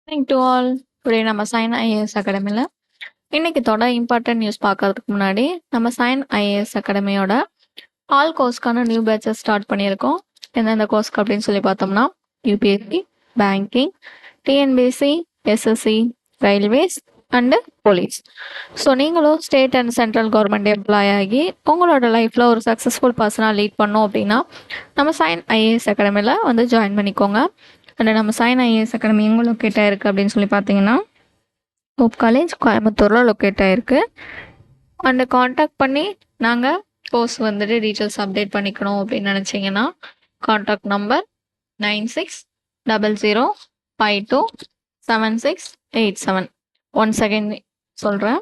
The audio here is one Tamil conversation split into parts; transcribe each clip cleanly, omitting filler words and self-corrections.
Morning to all. டுடே நம்ம சைன் ஐஏஎஸ் அகாடமியில் இன்னைக்கு இம்பார்ட்டன்ட் நியூஸ் பார்க்கறதுக்கு முன்னாடி நம்ம சைன் ஐஏஎஸ் அகாடமியோட ஆல் கோர்ஸ்க்கான நியூ பேட்சஸ் ஸ்டார்ட் பண்ணியிருக்கோம். எந்தெந்த கோர்ஸ்க்கு அப்படின்னு சொல்லி பார்த்தோம்னா UPSC, banking, TNPSC, SSC, railways and police. So நீங்களும் state and central government employee ஆகி உங்களோட லைஃப்பில் ஒரு சக்ஸஸ்ஃபுல் பர்சனாக லீட் பண்ணோம் அப்படின்னா நம்ம சைன் ஐஏஎஸ் அகாடமியில் வந்து ஜாயின் பண்ணிக்கோங்க. அண்ட் நம்ம சைன் ஐஏஎஸ் அகாடமி எங்கே லொக்கேட் ஆகிருக்கு அப்படின்னு சொல்லி பார்த்தீங்கன்னா ஹோப் காலேஜ் கோயம்புத்தூரில் லொக்கேட் ஆகிருக்கு. அண்ட் காண்டாக்ட் பண்ணி நாங்கள் கோர்ஸ் வந்துட்டு டீட்டெயில்ஸ் அப்டேட் பண்ணிக்கணும் அப்படின்னு நினச்சிங்கன்னா காண்டாக்ட் நம்பர் 9600527687. ஒன்ஸ் அகைன் சொல்கிறேன்,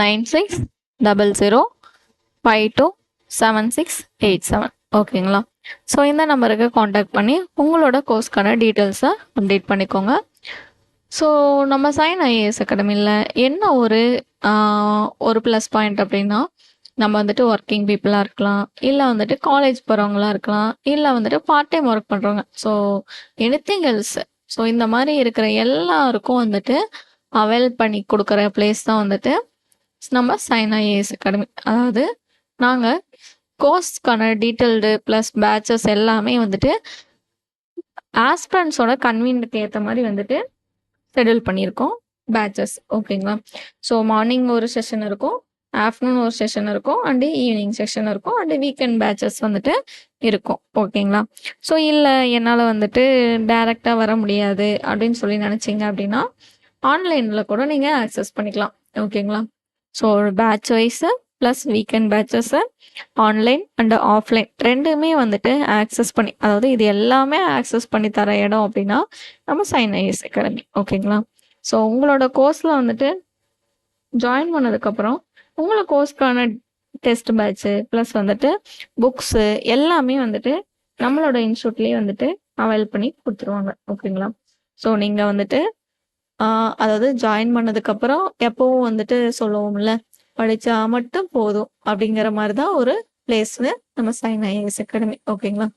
9600527687. ஓகேங்களா? ஸோ இந்த நம்பருக்கு காண்டாக்ட் பண்ணி உங்களோட கோர்ஸ்க்கான டீட்டெயில்ஸை அப்டேட் பண்ணிக்கோங்க. ஸோ நம்ம சைன் ஐஏஎஸ் அகாடமியில் என்ன ஒரு ப்ளஸ் பாயிண்ட் அப்படின்னா, நம்ம வந்துட்டு ஒர்க்கிங் பீப்புளாக இருக்கலாம், இல்லை வந்துட்டு காலேஜ் போகிறவங்களா இருக்கலாம், இல்லை வந்துட்டு பார்ட் டைம் ஒர்க் பண்ணுறவங்க, ஸோ எனிதிங் எல்ஸ். ஸோ இந்த மாதிரி இருக்கிற எல்லாருக்கும் வந்துட்டு அவைல் பண்ணி கொடுக்குற பிளேஸ் தான் வந்துட்டு நம்ம சைன் ஐஏஎஸ் அகாடமி. அதாவது நாங்கள் கோர்ஸ்க்கான டீட்டெயில்டு ப்ளஸ் பேட்சஸ் எல்லாமே வந்துட்டு ஆஸ்பிரண்ட்ஸோட கன்வீனியன்ட்க்கு ஏற்ற மாதிரி வந்துட்டு ஷெடியூல் பண்ணியிருக்கோம் பேட்சஸ். ஓகேங்களா? ஸோ மார்னிங் ஒரு செஷன் இருக்கும், ஆஃப்டர்நூன் ஒரு செஷன் இருக்கும், அண்டு ஈவினிங் செஷன் இருக்கும், அண்டு வீக்கெண்ட் பேட்சஸ் வந்துட்டு இருக்கும். ஓகேங்களா? ஸோ இல்லை என்னால் வந்துட்டு டைரெக்டாக வர முடியாது அப்படின்னு சொல்லி நினச்சிங்க அப்படின்னா ஆன்லைனில் கூட நீங்கள் ஆக்சஸ் பண்ணிக்கலாம். ஓகேங்களா? So batch wise plus weekend batches online and offline ரெண்டுமே வந்துட்டு ஆக்சஸ் பண்ணி, அதாவது இது எல்லாமே ஆக்சஸ் பண்ணி தர இடம் அப்படின்னா நம்ம சைன் ஐஏஎஸ் அகாடமி. ஓகேங்களா? ஸோ உங்களோட கோர்ஸில் வந்துட்டு ஜாயின் பண்ணதுக்கப்புறம் உங்களை கோர்ஸ்க்கான டெஸ்ட் பேட்ச்சு ப்ளஸ் வந்துட்டு புக்ஸு எல்லாமே வந்துட்டு நம்மளோட இன்ஸ்டியூட்லேயே வந்துட்டு அவைல் பண்ணி கொடுத்துருவாங்க. ஓகேங்களா? ஸோ நீங்கள் வந்துட்டு அதாவது ஜாயின் பண்ணதுக்கப்புறம் எப்பவும் வந்துட்டு சொல்லுவோம்ல, படித்தா மட்டும் போதும் அப்படிங்கிற மாதிரி தான் ஒரு பிளேஸ்னு நம்ம சைன் ஐஏஎஸ் அகாடமி. ஓகேங்களா?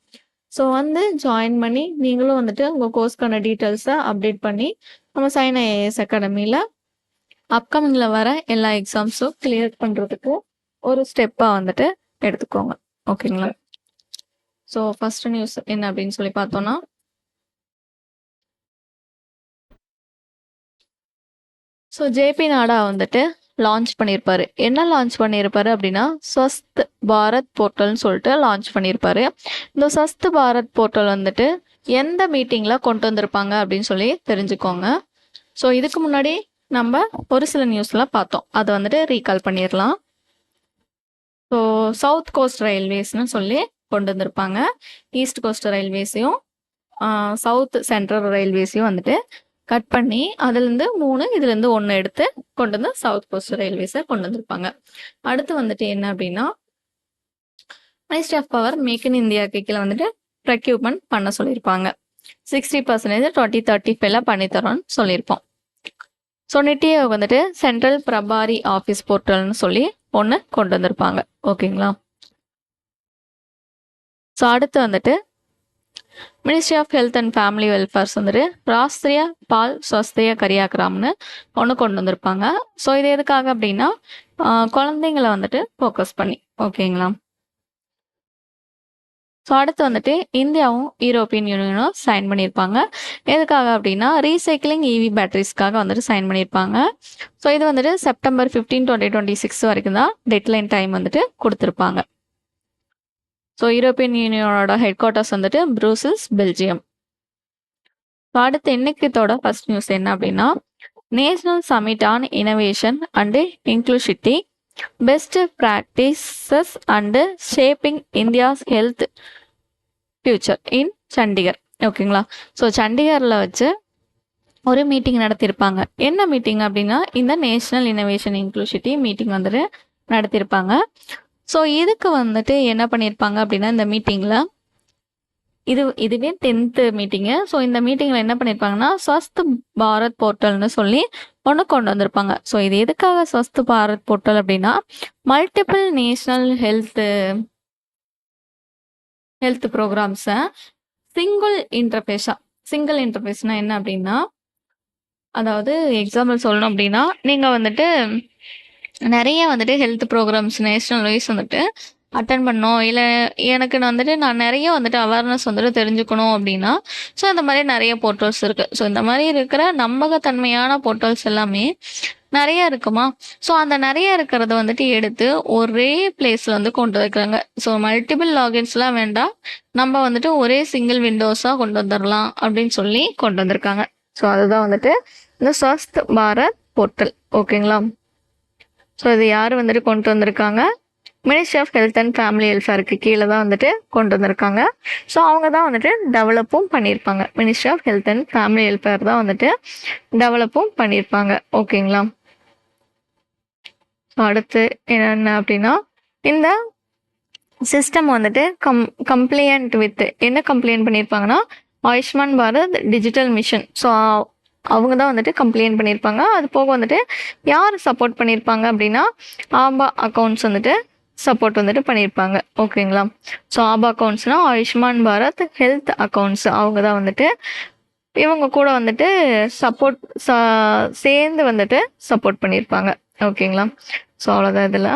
ஸோ வந்து ஜாயின் பண்ணி நீங்களும் வந்துட்டு உங்கள் கோர்ஸ்க்கான டீட்டெயில்ஸை அப்டேட் பண்ணி நம்ம சைன் ஐஏஎஸ் அகாடமியில் அப்கமிங்கில் வர எல்லா எக்ஸாம்ஸும் கிளியர் பண்ணுறதுக்கு ஒரு ஸ்டெப்பாக வந்துட்டு எடுத்துக்கோங்க. ஓகேங்களா? ஸோ ஃபர்ஸ்ட் நியூஸ் என்ன அப்படின்னு சொல்லி பார்த்தோன்னா, ஸோ ஜேபி நாடா வந்துட்டு லான்ச் பண்ணியிருப்பாரு. என்ன லான்ச் பண்ணியிருப்பாரு அப்படின்னா ஸ்வஸ்த் பாரத் போர்ட்டல்னு சொல்லிட்டு லான்ச் பண்ணியிருப்பாரு. இந்த ஸ்வஸ்த் பாரத் போர்ட்டல் வந்துட்டு எந்த மீட்டிங்கில் கொண்டு வந்திருப்பாங்க அப்படின்னு சொல்லி தெரிஞ்சுக்கோங்க. ஸோ இதுக்கு முன்னாடி நம்ம ஒரு சில நியூஸ்லாம் பார்த்தோம், அதை வந்துட்டு ரீகால் பண்ணிடலாம். ஸோ சவுத் கோஸ்ட் ரயில்வேஸ்னு சொல்லி கொண்டு வந்திருப்பாங்க. ஈஸ்ட் கோஸ்ட் ரயில்வேஸையும் சவுத் சென்ட்ரல் ரயில்வேஸையும் வந்துட்டு கட் பண்ணி அதுலேருந்து 3, இதுலேருந்து 1 எடுத்து கொண்டு வந்து சவுத் கோஸ்ட் ரயில்வேஸை கொண்டு வந்திருப்பாங்க. அடுத்து வந்துட்டு என்ன அப்படின்னா, ministry of power make in India கீழே வந்துட்டு ப்ரொக்யூர்மெண்ட் பண்ண சொல்லியிருப்பாங்க. 60% 2035 பண்ணித்தரோன்னு சொல்லியிருப்போம். ஸோ நிட்டியை வந்துட்டு சென்ட்ரல் பிரபாரி ஆஃபீஸ் போர்ட்டல்னு சொல்லி ஒன்று கொண்டு வந்திருப்பாங்க. ஓகேங்களா? ஸோ அடுத்து வந்துட்டு ministry of health and family welfares வந்துட்டு ராஷ்டிரிய பால் ஸ்வஸ்திய கரியாகிராம்னு ஒன்று கொண்டு வந்திருப்பாங்க. ஸோ இது எதுக்காக அப்படின்னா குழந்தைங்களை வந்துட்டு ஃபோக்கஸ் பண்ணி. ஓகேங்களா? ஸோ அடுத்து வந்துட்டு இந்தியாவும் யூரோப்பியன் யூனியனும் சைன் பண்ணியிருப்பாங்க. எதுக்காக அப்படின்னா ரீசைக்கிளிங் இவி பேட்டரிஸ்க்காக வந்துட்டு சைன் பண்ணியிருப்பாங்க. ஸோ இது வந்துட்டு செப்டம்பர் 15, 2026 வரைக்கும் தான் டெட்லைன் டைம் வந்துட்டு கொடுத்துருப்பாங்க. ஸோ யூரோப்பியன் யூனியனோட ஹெட் குவார்ட்டர்ஸ் வந்துட்டு ப்ரூசல்ஸ், பெல்ஜியம். அடுத்து இன்னைக்குத்தோட ஃபர்ஸ்ட் நியூஸ் என்ன அப்படின்னா, national summit on innovation and inclusivity best practices and shaping India's health future in Chandigarh. ஓகேங்களா? ஸோ சண்டிகரில் வச்சு ஒரு மீட்டிங் நடத்தியிருப்பாங்க. என்ன மீட்டிங் அப்படின்னா இந்த நேஷனல் இனோவேஷன் இன்க்ளூசிவிட்டி மீட்டிங் வந்துட்டு நடத்தியிருப்பாங்க. ஸோ இதுக்கு வந்துட்டு என்ன பண்ணியிருப்பாங்க அப்படின்னா, இந்த மீட்டிங்கில் இதுவே 10th மீட்டிங்கு. ஸோ இந்த மீட்டிங்கில் என்ன பண்ணியிருப்பாங்கன்னா ஸ்வஸ்த் பாரத் போர்ட்டல்னு சொல்லி ஒன்று கொண்டு வந்திருப்பாங்க. ஸோ இது எதுக்காக ஸ்வஸ்த் பாரத் போர்ட்டல் அப்படின்னா, மல்டிபிள் நேஷ்னல் ஹெல்த் ப்ரோக்ராம்ஸை சிங்கிள் இன்டர்ஃபேஸ்னால் என்ன அப்படின்னா, அதாவது எக்ஸாம்பிள் சொல்லணும் அப்படின்னா, நீங்க வந்துட்டு நெறைய வந்துட்டு ஹெல்த் ப்ரோகிராம்ஸ் நேஷனல் வைஸ் வந்துட்டு அட்டெண்ட் பண்ணணும். இல்ல எனக்கு நான் நெறைய வந்துட்டு அவேர்னஸ் வந்துட்டு தெரிஞ்சுக்கணும் அப்படின்னா, ஸோ இந்த மாரி நெறைய போர்ட்டல்ஸ் இருக்கு. ஸோ இந்த மாரி இருக்கிற நம்பகத்தன்மையான போர்ட்டல்ஸ் எல்லாமே நெறைய இருக்குமா, ஸோ அந்த நெறைய இருக்கிறத வந்துட்டு எடுத்து ஒரே பிளேஸ்ல வந்து கொண்டு வைக்கிறாங்க. ஸோ மல்டிபிள் லாகின்ஸ்லாம் வேண்டாம். நம்ம வந்துட்டு ஒரே சிங்கிள் விண்டோஸா கொண்டு வந்துரலாம் அப்படின்னு சொல்லி கொண்டு வந்திருக்காங்க. ஸோ அதுதான் வந்துட்டு இந்த ஸ்வஸ்த் பாரத் போர்ட்டல். ஓகேங்களா? ஸோ இது யார் வந்துட்டு கொண்டு வந்திருக்காங்க? Ministry of health and family வெல்ஃபேருக்கு கீழே தான் வந்துட்டு கொண்டு வந்திருக்காங்க. ஸோ அவங்க தான் வந்துட்டு டெவலப்பும் பண்ணியிருப்பாங்க. Ministry of health and family welfare தான் வந்துட்டு டெவலப்பும் பண்ணியிருப்பாங்க. ஓகேங்களா? ஸோ அடுத்து என்னென்ன அப்படின்னா, இந்த சிஸ்டம் வந்துட்டு கம்ப்ளைண்ட் வித் என்ன கம்ப்ளைண்ட் பண்ணியிருப்பாங்கன்னா, Ayushman Bharat digital mission. So அவங்க தான் வந்துட்டு கம்ப்ளைண்ட் பண்ணியிருப்பாங்க. அது போக வந்துட்டு யார் சப்போர்ட் பண்ணியிருப்பாங்க அப்படின்னா, ஆபா அக்கௌண்ட்ஸ் வந்துட்டு சப்போர்ட் வந்துட்டு பண்ணியிருப்பாங்க. ஓகேங்களா? ஸோ ஆபா அக்கௌண்ட்ஸ்னால் ஆயுஷ்மான் பாரத் ஹெல்த் அக்கௌண்ட்ஸ். அவங்க தான் வந்துட்டு இவங்க கூட வந்துட்டு சப்போர்ட் சேர்ந்து வந்துட்டு சப்போர்ட் பண்ணியிருப்பாங்க. ஓகேங்களா? ஸோ அவ்வளோதான் இதில்.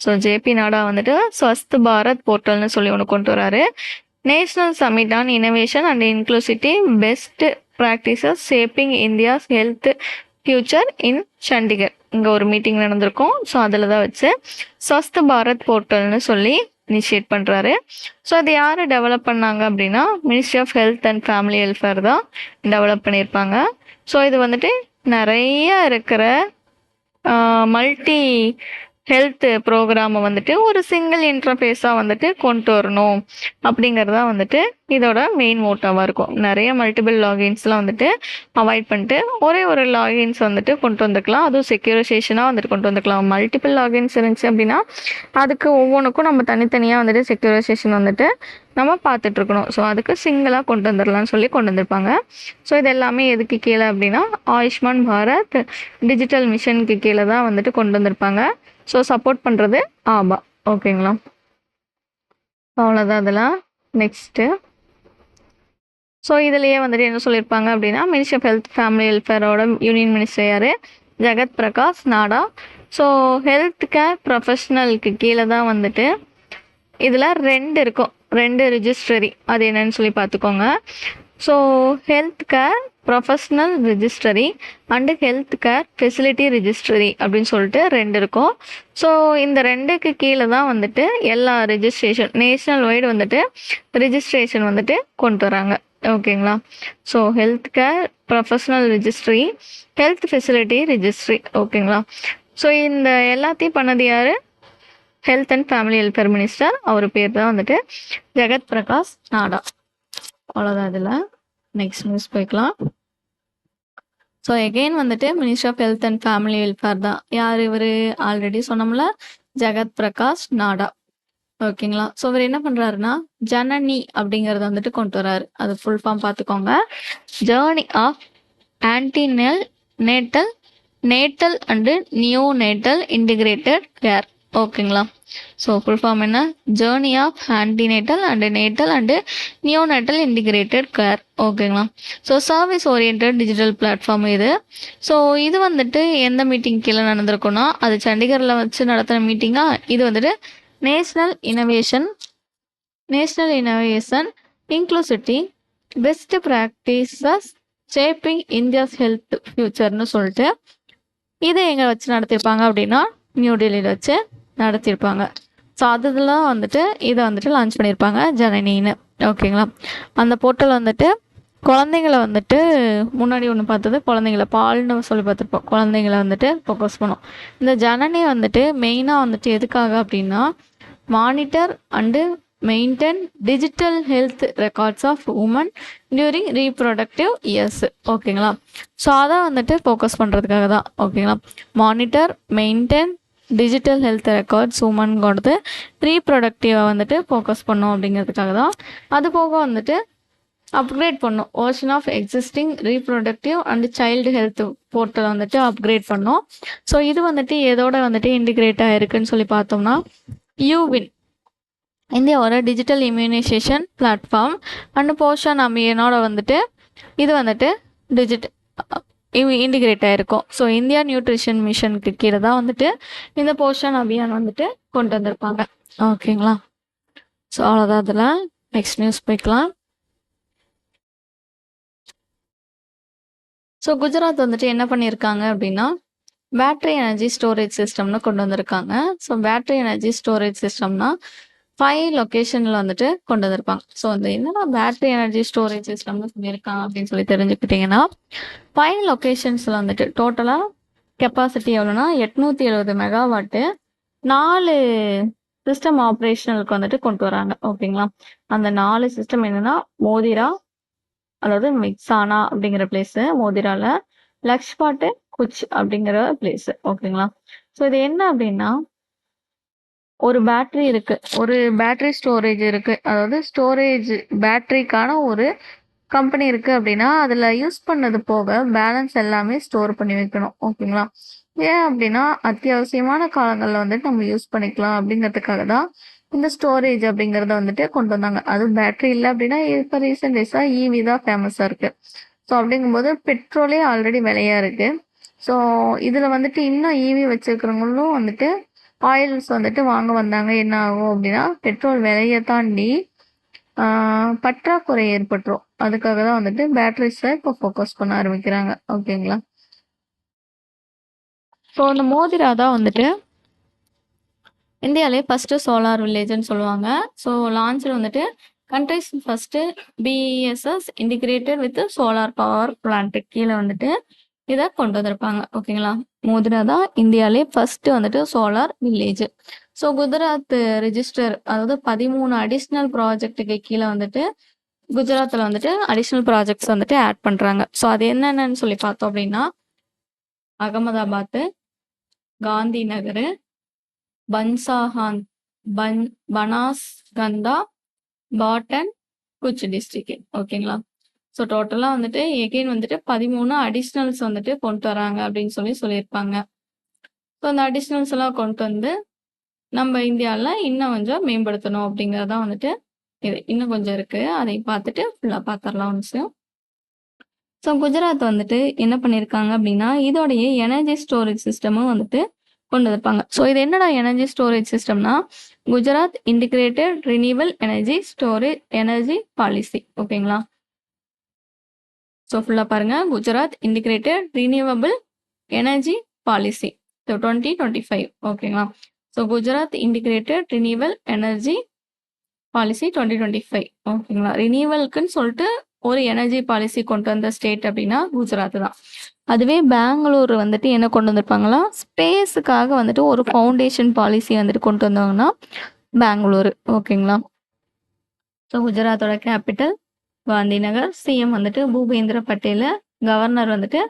ஸோ ஜேபி நாடா வந்துட்டு ஸ்வஸ்த் பாரத் போர்ட்டல்னு சொல்லி ஒன்று கொண்டு வராரு. National summit on innovation and inclusivity best practices shaping India's health future in Chandigarh. இங்கே ஒரு மீட்டிங் நடந்திருக்கும். ஸோ அதில் தான் வச்சு ஸ்வஸ்த் பாரத் போர்ட்டல்னு சொல்லி இனிஷியேட் பண்ணுறாரு. ஸோ அது யார் டெவலப் பண்ணாங்க அப்படின்னா, ministry of health and family welfare தான் டெவலப் பண்ணியிருப்பாங்க. ஸோ இது வந்துட்டு நிறைய இருக்கிற மல்டி ஹெல்த் ப்ரோக்ராமை வந்துட்டு ஒரு சிங்கிள் இன்டர்ஃபேஸாக வந்துட்டு கொண்டு வரணும் அப்படிங்கிறதா வந்துட்டு இதோட மெயின் மோட்டாவாக இருக்கும். நிறைய மல்டிபிள் லாகின்ஸ்லாம் வந்துட்டு அவாய்ட் பண்ணிட்டு ஒரே ஒரு லாகின்ஸ் வந்துட்டு கொண்டு வந்துக்கலாம். அதுவும் செக்யூரைசேஷனாக வந்துட்டு கொண்டு வந்துக்கலாம். மல்டிபிள் லாகின்ஸ் இருந்துச்சு அப்படின்னா அதுக்கு ஒவ்வொன்றுக்கும் நம்ம தனித்தனியாக வந்துட்டு செக்யூரைசேஷன் வந்துட்டு நம்ம பார்த்துட்ருக்கணும். ஸோ அதுக்கு சிங்கிளாக கொண்டு வந்துடலாம்னு சொல்லி கொண்டு வந்திருப்பாங்க. ஸோ இது எல்லாமே எதுக்கு கீழே அப்படின்னா, ஆயுஷ்மான் பாரத் டிஜிட்டல் மிஷனுக்கு கீழே தான் வந்துட்டு கொண்டு வந்திருப்பாங்க. ஸோ சப்போர்ட் பண்ணுறது ஆபா. ஓகேங்களா? அவ்வளோதான் அதெல்லாம். நெக்ஸ்ட்டு ஸோ இதுலேயே வந்துட்டு என்ன சொல்லியிருப்பாங்க அப்படின்னா, மினிஸ்ட்ரி ஆஃப் ஹெல்த் ஃபேமிலி வெல்ஃபேரோட யூனியன் மினிஸ்டர் யார்? ஜெகத் பிரகாஷ் நாடா. ஸோ ஹெல்த் கேர் ப்ரொஃபஷ்னலுக்கு கீழே தான் வந்துட்டு இதில் 2 இருக்கும். 2 ரிஜிஸ்ட்ரரி. அது என்னன்னு சொல்லி பார்த்துக்கோங்க. So health care professional registry and health care facility registry அப்படின்னு சொல்லிட்டு 2 இருக்கும். ஸோ இந்த 2க்கு கீழே தான் வந்துட்டு எல்லா ரிஜிஸ்ட்ரேஷன் நேஷ்னல் வைடு வந்துட்டு ரிஜிஸ்ட்ரேஷன் வந்துட்டு கொண்டு வராங்க. ஓகேங்களா? So health care professional registry, health facility registry. ஓகேங்களா? ஸோ இந்த எல்லாத்தையும் பண்ணது யார்? Health and family welfare minister. அவர் பேர் தான் வந்துட்டு ஜெகத் பிரகாஷ் நாடா. அவ்வளோதான் இதில். நெக்ஸ்ட் நியூஸ் போய்க்கலாம். ஸோ எகெயின் வந்துட்டு minister of health and family welfare தான். யார் இவர்? ஆல்ரெடி சொன்னோம்ல, ஜெகத் பிரகாஷ் நாடா. ஓகேங்களா? ஸோ இவர் என்ன பண்ணுறாருன்னா, ஜனனி அப்படிங்கிறத வந்துட்டு கொண்டு வராரு. அது ஃபுல் ஃபார்ம் பார்த்துக்கோங்க. Journey of antenatal natal and neonatal integrated care. ஓகேங்களா? ஸோ ஃபுல் ஃபார்ம் என்ன? Journey of antenatal and natal and neonatal integrated care. ஓகேங்களா? So service orient digital platform இது. ஸோ இது வந்துட்டு எந்த மீட்டிங் கீழே நடந்திருக்குன்னா, அது சண்டிகரில் வச்சு நடத்துகிற மீட்டிங்காக. இது வந்துட்டு national innovation inclusivity best practices shaping India's health ஃபியூச்சர்னு சொல்லிட்டு இதை எங்கே வச்சு நடத்தியிருப்பாங்க அப்படின்னா, நியூ டெல்லியில் வச்சு நடத்தியிருப்பாங்க. ஸோ அதெல்லாம் வந்துட்டு இதை வந்துட்டு லான்ச் பண்ணியிருப்பாங்க, ஜனனின்னு. ஓகேங்களா? அந்த போர்ட்டல் வந்துட்டு குழந்தைங்களை வந்துட்டு முன்னாடி ஒன்று பார்த்தது குழந்தைங்கள பால்னு சொல்லி பார்த்துருப்போம். குழந்தைங்களை வந்துட்டு ஃபோக்கஸ் பண்ணோம். இந்த ஜனனி வந்துட்டு மெயினாக வந்துட்டு எதுக்காக அப்படின்னா, monitor and maintain digital health records of women during reproductive years. ஓகேங்களா? ஸோ அதை வந்துட்டு ஃபோக்கஸ் பண்ணுறதுக்காக தான். ஓகேங்களா? Monitor maintain digital health records உமன்கோடது ரீப்ரொடக்டிவாக வந்துட்டு ஃபோக்கஸ் பண்ணோம் அப்படிங்கிறதுக்காக தான். அது போக வந்துட்டு அப்கிரேட் பண்ணோம். Version of existing reproductive and child health போர்ட்டலை வந்துட்டு அப்கிரேட் பண்ணோம். ஸோ இது வந்துட்டு எதோட வந்துட்டு இன்டிகிரேட் ஆகிருக்குன்னு சொல்லி பார்த்தோம்னா, யூவின் இந்தியாவோட digital immunisation platform and Poshan அபியானோட வந்துட்டு இது வந்துட்டு இன்டிகிரேட் ஆகிருக்கும். ஸோ இந்தியா நியூட்ரிஷன் மிஷனுக்கு கீழே தான் வந்துட்டு இந்த போஷன் அபியான் வந்துட்டு கொண்டு வந்திருப்பாங்க. ஓகேங்களா? ஸோ அவ்வளோதான். அதில் நெக்ஸ்ட் நியூஸ் போய்க்கலாம். ஸோ குஜராத் வந்துட்டு என்ன பண்ணியிருக்காங்க அப்படின்னா பேட்டரி எனர்ஜி ஸ்டோரேஜ் சிஸ்டம்னு கொண்டு வந்திருக்காங்க. ஸோ பேட்டரி எனர்ஜி ஸ்டோரேஜ் சிஸ்டம்னா 5 லொக்கேஷனில் வந்துட்டு கொண்டு வந்திருப்பாங்க. ஸோ அந்த என்னன்னா பேட்டரி எனர்ஜி ஸ்டோரேஜ் சிஸ்டம்னு சொல்லியிருக்காங்க அப்படின்னு சொல்லி தெரிஞ்சுக்கிட்டிங்கன்னா 5 லொக்கேஷன்ஸில் வந்துட்டு டோட்டலாக கெப்பாசிட்டி எவ்வளோனா 870 மெகாவாட்டு 4 சிஸ்டம் ஆப்ரேஷனலுக்கு வந்துட்டு கொண்டு வராங்க. ஓகேங்களா? அந்த 4 சிஸ்டம் என்னன்னா மோதிரா, அதாவது மிக்சானா அப்படிங்கிற பிளேஸு மோதிரால, லக்ஷ்பாட்டு குச் அப்படிங்கிற பிளேஸ். ஓகேங்களா? ஸோ இது என்ன அப்படின்னா ஒரு பேட்டரி இருக்கு, ஒரு பேட்டரி ஸ்டோரேஜ் இருக்கு, அதாவது ஸ்டோரேஜ் பேட்டரிக்கான ஒரு கம்பெனி இருக்கு அப்படின்னா அதில் யூஸ் பண்ணது போக பேலன்ஸ் எல்லாமே ஸ்டோர் பண்ணி வைக்கணும். ஓகேங்களா? ஏன் அப்படின்னா அத்தியாவசியமான காலங்களில் வந்துட்டு நம்ம யூஸ் பண்ணிக்கலாம் அப்படிங்கிறதுக்காக தான் இந்த ஸ்டோரேஜ் அப்படிங்கிறத வந்துட்டு கொண்டு வந்தாங்க. அதுவும் பேட்டரி இல்லை அப்படின்னா இப்போ ரீசெண்ட் டேஸாக ஈவி தான் ஃபேமஸாக இருக்குது. ஸோ அப்படிங்கும்போது பெட்ரோலே ஆல்ரெடி விலையாக இருக்குது. ஸோ இதில் வந்துட்டு இன்னும் ஈவி வச்சுருக்கிறவங்களும் வந்துட்டு ஆயில்ஸ் வந்துட்டு வாங்க வந்தாங்க. என்ன ஆகும் அப்படின்னா பெட்ரோல் விலையை தாண்டி பற்றாக்குறை ஏற்பட்டுரும். அதுக்காக தான் வந்துட்டு பேட்டரிஸை இப்போ ஃபோக்கஸ் பண்ண ஆரம்பிக்கிறாங்க. ஓகேங்களா? ஸோ அந்த மோதிரா தான் வந்துட்டு இந்தியாவிலே ஃபஸ்ட்டு சோலார் வில்லேஜ்னு சொல்லுவாங்க. ஸோ லான்ச்சில் வந்துட்டு countries first BSS integrated with solar power plant கீழே வந்துட்டு இதை கொண்டு வந்திருப்பாங்க. ஓகேங்களா? மோதிரா தான் இந்தியாவிலே ஃபஸ்ட்டு வந்துட்டு solar village. So Gujarat register, அதாவது 13 அடிஷ்னல் ப்ராஜெக்ட்டுக்கு கீழே வந்துட்டு குஜராத்தில் வந்துட்டு அடிஷ்னல் ப்ராஜெக்ட்ஸ் வந்துட்டு ஆட் பண்ணுறாங்க. ஸோ அது என்னென்னு சொல்லி பார்த்தோம் அப்படின்னா அகமதாபாத்து, காந்தி நகர், பனாஸ்கந்தா, பாட்டன், குச் டிஸ்ட்ரிக்ட். ஓகேங்களா? ஸோ டோட்டலாக வந்துட்டு எகெயின் வந்துட்டு 13 அடிஷ்னல்ஸ் வந்துட்டு கொண்டு வராங்க அப்படின்னு சொல்லியிருப்பாங்க. ஸோ அந்த அடிஷ்னல்ஸ் எல்லாம் கொண்டு வந்து நம்ம இந்தியாவில் இன்னும் கொஞ்சம் மேம்படுத்தணும் அப்படிங்கிறதான் வந்துட்டு இது இன்னும் கொஞ்சம் இருக்குது. அதை பார்த்துட்டு ஃபுல்லாக பார்த்துடலாம் ஒன்ஸ். ஸோ குஜராத் வந்துட்டு என்ன பண்ணியிருக்காங்க அப்படின்னா இதோடைய எனர்ஜி ஸ்டோரேஜ் சிஸ்டமும் வந்துட்டு கொண்டு வந்திருப்பாங்க. ஸோ இது என்னடா எனர்ஜி ஸ்டோரேஜ் சிஸ்டம்னா Gujarat integrated renewal energy policy. ஓகேங்களா? ஸோ ஃபுல்லாக பாருங்கள், Gujarat integrated renewable energy policy 2025. ஓகேங்களா? So Gujarat integrated renewal energy policy 2025. ஓகேங்களா? ரினியூவலுக்குன்னு சொல்லிட்டு ஒரு எனர்ஜி பாலிசி கொண்டு வந்த ஸ்டேட் அப்படின்னா குஜராத் தான். அதுவே பெங்களூர் வந்துட்டு என்ன கொண்டு வந்திருப்பாங்களா ஸ்பேஸுக்காக வந்துட்டு ஒரு ஃபவுண்டேஷன் பாலிசி வந்துட்டு கொண்டு வந்தாங்கன்னா பெங்களூர். ஓகேங்களா? So குஜராத்தோட capital Gandhi Nagar, CM வந்துட்டு பூபேந்திர பட்டேல், கவர்னர் வந்துட்டு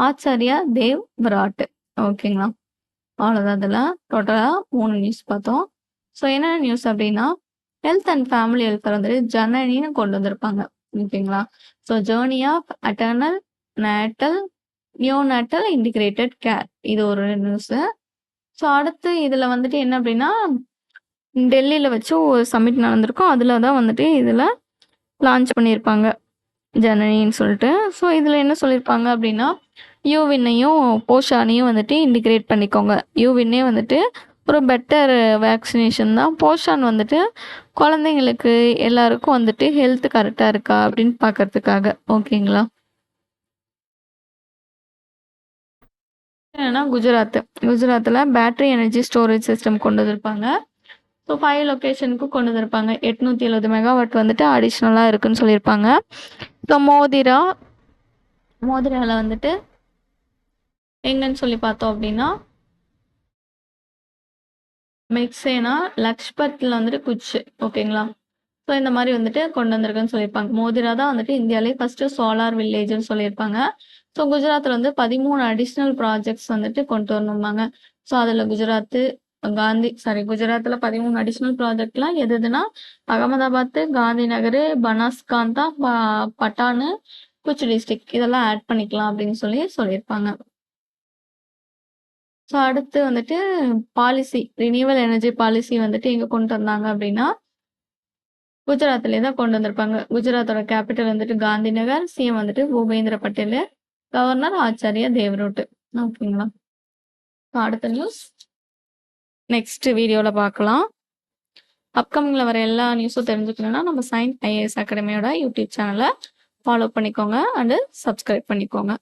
ஆச்சாரியா தேவ் விராட். ஓகேங்களா? அவ்வளோதான். இதெல்லாம் டோட்டலாக 3 நியூஸ் பார்த்தோம். ஸோ என்னென்ன நியூஸ் அப்படின்னா ஹெல்த் அண்ட் ஃபேமிலி வெல்ஃபேர் வந்துட்டு ஜனனின்னு கொண்டு வந்திருப்பாங்க. ஓகேங்களா? ஸோ ஜேர்னி ஆஃப் அட்டர்னல் நேட்டல் நியோநாட்டல் இன்டிகிரேட்டட் கேர், இது ஒரு நியூஸு. ஸோ அடுத்து இதில் வந்துட்டு என்ன அப்படின்னா டெல்லியில் வச்சு ஒரு சமிட் நடந்திருக்கும். அதில் தான் வந்துட்டு இதில் லான்ச் பண்ணியிருப்பாங்க ஜனனின்னு சொல்லிட்டு. ஸோ இதில் என்ன சொல்லியிருப்பாங்க அப்படின்னா யூவின்னையும் போஷானையும் வந்துட்டு இன்டிகிரேட் பண்ணிக்கோங்க. யூவின்னே வந்துட்டு ஒரு பெட்டர் வேக்சினேஷன் தான். போஷான் வந்துட்டு குழந்தைங்களுக்கு எல்லாருக்கும் வந்துட்டு ஹெல்த் கரெக்டாக இருக்கா அப்படின்னு பார்க்கறதுக்காக. ஓகேங்களா? என்னன்னா குஜராத்தில் பேட்டரி எனர்ஜி ஸ்டோரேஜ் சிஸ்டம் கொண்டு வந்திருப்பாங்க. ஸோ 5 லொக்கேஷனுக்கும் கொண்டு வந்திருப்பாங்க. 870 மெகாவாட் வந்துட்டு அடிஷ்னலாக இருக்குன்னு சொல்லியிருப்பாங்க. ஸோ மோதிராவில் வந்துட்டு எங்கன்னு சொல்லி பார்த்தோம் அப்படின்னா மெக்சேனா, லக்ஷ்பத்தில் வந்துட்டு குச்சு. ஓகேங்களா? ஸோ இந்த மாதிரி வந்துட்டு கொண்டு வந்திருக்குன்னு சொல்லியிருப்பாங்க. மோதிரா தான் வந்துட்டு இந்தியாவிலே ஃபஸ்ட்டு சோலார் வில்லேஜ்னு சொல்லியிருப்பாங்க. ஸோ குஜராத்தில் வந்து 13 அடிஷ்னல் ப்ராஜெக்ட்ஸ் வந்துட்டு கொண்டு வரணும்பாங்க. ஸோ அதில் குஜராத்தில் 13 அடிஷ்னல் ப்ராஜெக்ட்லாம் எதுனா அகமதாபாத், காந்தி நகர், பனாஸ்காந்தா, பட்டானு, குச் டிஸ்ட்ரிக்ட் இதெல்லாம் ஆட் பண்ணிக்கலாம் அப்படின்னு சொல்லியிருப்பாங்க. ஸோ அடுத்து வந்துட்டு பாலிசி ரினியூவல் எனர்ஜி பாலிசி வந்துட்டு எங்கே கொண்டு வந்தாங்க அப்படின்னா குஜராத்லேயே தான் கொண்டு வந்திருப்பாங்க. குஜராத்தோட கேபிட்டல் வந்துட்டு காந்தி நகர், சிஎம் வந்துட்டு பூபேந்திர பட்டேல், கவர்னர் ஆச்சாரியா தேவரோட்டு. ஓகேங்களா? அடுத்த நியூஸ் நெக்ஸ்ட் வீடியோல பார்க்கலாம். அப்கமிங்ல வர எல்லா நியூஸும் தெரிஞ்சுக்கணும்னா நம்ம சைன் ஐஏஎஸ் அகாடமியோட யூடியூப் சேனலை ஃபாலோ பண்ணிக்கோங்க அண்டு சப்ஸ்கிரைப் பண்ணிக்கோங்க.